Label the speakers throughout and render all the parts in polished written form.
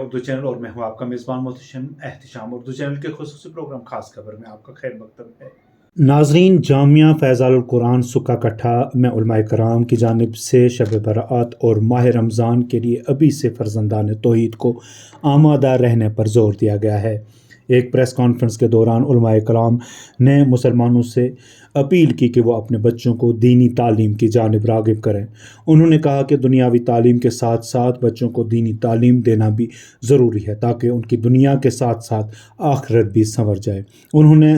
Speaker 1: Urdu channel और मैं हूं आपका मेज़बान मोहतशम एहतिशाम। उर्दू चैनल के खुसूसी प्रोग्राम खास खबर में आपका खैर मकदम है। नाजरीन, जामिया फैज़ानुल कुरान सुक्का कट्ठा में उलमाए कराम की जानिब से शब बरात और माह रमज़ान के लिए अभी से फ़र्जंदान तौहीद को आमादा रहने पर ज़ोर दिया गया है। एक प्रेस कॉन्फ्रेंस के दौरान उलमाए कराम ने मुसलमानों से अपील की कि वो अपने बच्चों को दीनी तालीम की जानिब राग़िब करें। उन्होंने कहा कि दुनियावी तालीम के साथ साथ बच्चों को दीनी तालीम देना भी ज़रूरी है ताकि उनकी दुनिया के साथ साथ आखिरत भी संवर जाए। उन्होंने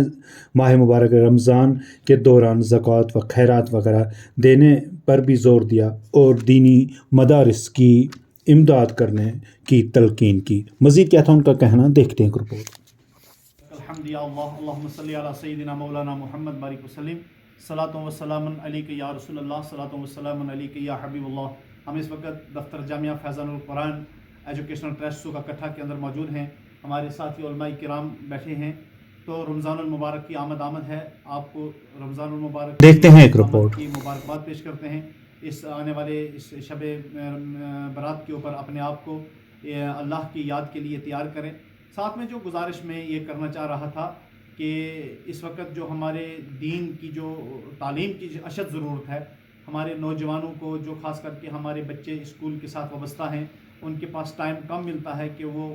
Speaker 1: माह मुबारक रमज़ान के दौरान ज़कात व खैरात वगैरह देने पर भी ज़ोर दिया और दीनी मदारिस की इमदाद करने की तलकीन की। मज़ीद क्या था उनका कहना, देखते हैं रिपोर्ट।
Speaker 2: अल्लाहुम्मा सल्ली अला सय्यिदिना मौलाना मुहम्मद बारिक वसल्लम सलातु व सलामुन अलैका या रसूलल्लाह सलातु व सलामुन अलैका या हबीबल्लाह। हम इस वक्त दफ्तर जामिया फैज़ानुल कुरान एजुकेशनल ट्रस्ट सुक्का कट्ठा के अंदर मौजूद हैं। हमारे साथी उलमाए किराम बैठे हैं। तो रमज़ानुल मुबारक की आमद है। आपको रमज़ानुल मुबारक
Speaker 1: देखते हैं एक रिपोर्ट
Speaker 2: की मुबारकबाद पेश करते हैं। इस आने वाले इस शब बरात के ऊपर अपने आप को अल्लाह की याद के लिए तैयार करें। साथ में जो गुजारिश में ये करना चाह रहा था कि इस वक्त जो हमारे दीन की जो तालीम की अशद ज़रूरत है, हमारे नौजवानों को जो ख़ास करके हमारे बच्चे स्कूल के साथ वाबस्ता हैं, उनके पास टाइम कम मिलता है कि वो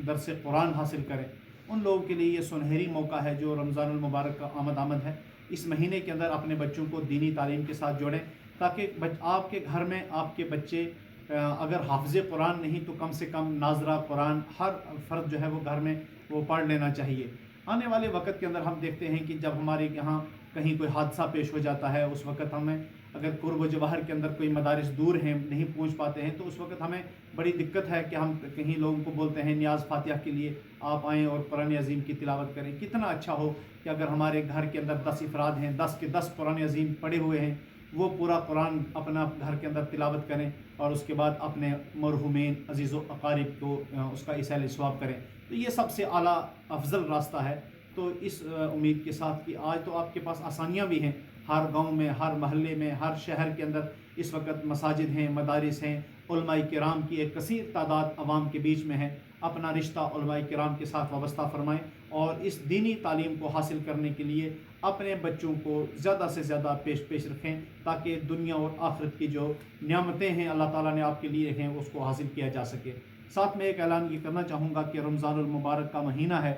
Speaker 2: दर्स कुरान हासिल करें। उन लोगों के लिए ये सुनहरी मौका है जो रमज़ानुल मुबारक का आमद है। इस महीने के अंदर अपने बच्चों को दीनी तालीम के साथ जोड़ें ताकि आपके घर में आपके बच्चे अगर हाफ़िज़ कुरान नहीं तो कम से कम नाजरा कुरान हर फ़र्द जो है वो घर में वो पढ़ लेना चाहिए। आने वाले वक्त के अंदर हम देखते हैं कि जब हमारे यहाँ कहीं कोई हादसा पेश हो जाता है, उस वक्त हमें अगर कुर्ब जवाहर के अंदर कोई मदारिस दूर हैं, नहीं पहुँच पाते हैं, तो उस वक्त हमें बड़ी दिक्कत है कि हम कहीं लोगों को बोलते हैं नियाज़ फातिहा के लिए आप आएँ और कुरान अज़ीम की तिलावत करें। कितना अच्छा हो कि अगर हमारे घर के अंदर 10 अफराद हैं, 10 के 10 कुरान अज़ीम पढ़े हुए हैं, वो पूरा कुरान अपना घर के अंदर तिलावत करें और उसके बाद अपने मरहूमीन अज़ीज़ व अक़ारिब को उसका इसाले सवाब करें। तो ये सबसे आला अफजल रास्ता है। तो इस उम्मीद के साथ कि आज तो आपके पास आसानियाँ भी हैं, हर गांव में, हर महल्ले में, हर शहर के अंदर इस वक्त मसाजिद हैं, मदारिस हैं, उलमाए किराम की एक कसीर तादाद आवाम के बीच में है। अपना रिश्ता उलमाए किराम के साथ वाबस्ता फरमाएँ और इस दीनी तालीम को हासिल करने के लिए अपने बच्चों को ज़्यादा से ज़्यादा पेश रखें ताकि दुनिया और आखिरत की जो नियामतें हैं अल्लाह ताला ने आपके लिए रखें उसको हासिल किया जा सके। साथ में एक ऐलान ये करना चाहूँगा कि रमज़ानुल मुबारक का महीना है,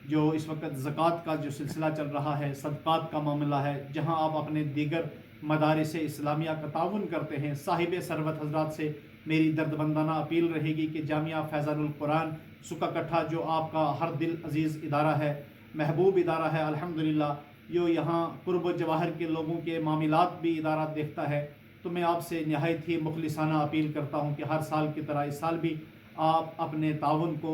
Speaker 2: जो इस वक्त ज़कात का जो सिलसिला चल रहा है, सदक़ात का मामला है, जहाँ आप अपने दीगर मदारिस इस्लामिया का ताउन करते हैं। साहिब सरवत हज़रात से मेरी दर्दबंदाना अपील रहेगी कि जामिया फैज़ानुल कुरान सुक्का कट्ठा जो आपका हर दिल अज़ीज़ इदारा है, महबूब इदारा है, अल्हम्दुलिल्लाह जो यहाँ कुर्ब जवाहर के लोगों के मामलात भी इदारा देखता है, तो मैं आपसे नहायत ही मुखलिसाना अपील करता हूँ कि हर साल की तरह इस साल भी आप अपने ताउन को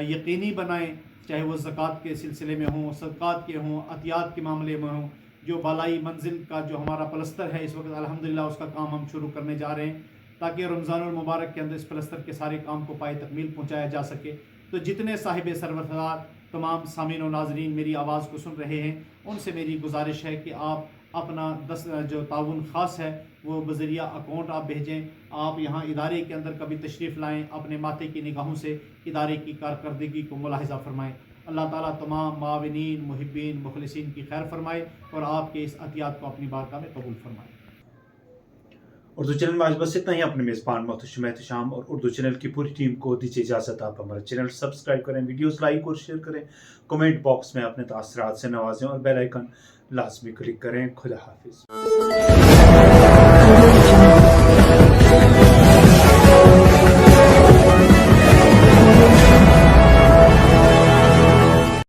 Speaker 2: यकीनी बनाएं, चाहे वो ज़कात के सिलसिले में हों, सदक़ात के हों, अतियात के मामले में हों। जो बालाई मंजिल का जो हमारा प्लस्तर है इस वक्त अल्हम्दुलिल्लाह उसका काम हम शुरू करने जा रहे हैं ताकि रमज़ानुल मुबारक के अंदर इस प्लस्तर के सारे काम को पाए तकमील पहुँचाया जा सके। तो जितने साहिब सरवत तमाम सामीन और नाजरीन मेरी आवाज़ को सुन रहे हैं, उनसे मेरी गुजारिश है कि आप अपना 10 जो ताउन ख़ास है वो बज़रिया अकाउंट आप भेजें। आप यहाँ इदारे के अंदर कभी तशरीफ़ लाएँ, अपने माथे की निगाहों से इदारे की कारकर्दगी को मुलाहिज़ा फरमाएँ। अल्लाह ताला तमाम माविनीन, मुहिब्बीन, मुखलिसीन की खैर फरमाए और आपके इस अतियात को अपनी बारगाह में कबूल फरमाए।
Speaker 1: उर्दू चैनल में आज बस इतना ही। अपने मेज़बान मोहतशम एहतिशाम और उर्दू चैनल की पूरी टीम को दीजिए इजाज़त। आप हमारा चैनल सब्सक्राइब करें, वीडियोस लाइक और शेयर करें, कमेंट बॉक्स में अपने तासरात से नवाजें और बेल आइकन लाजमी क्लिक करें। खुदा हाफिज़।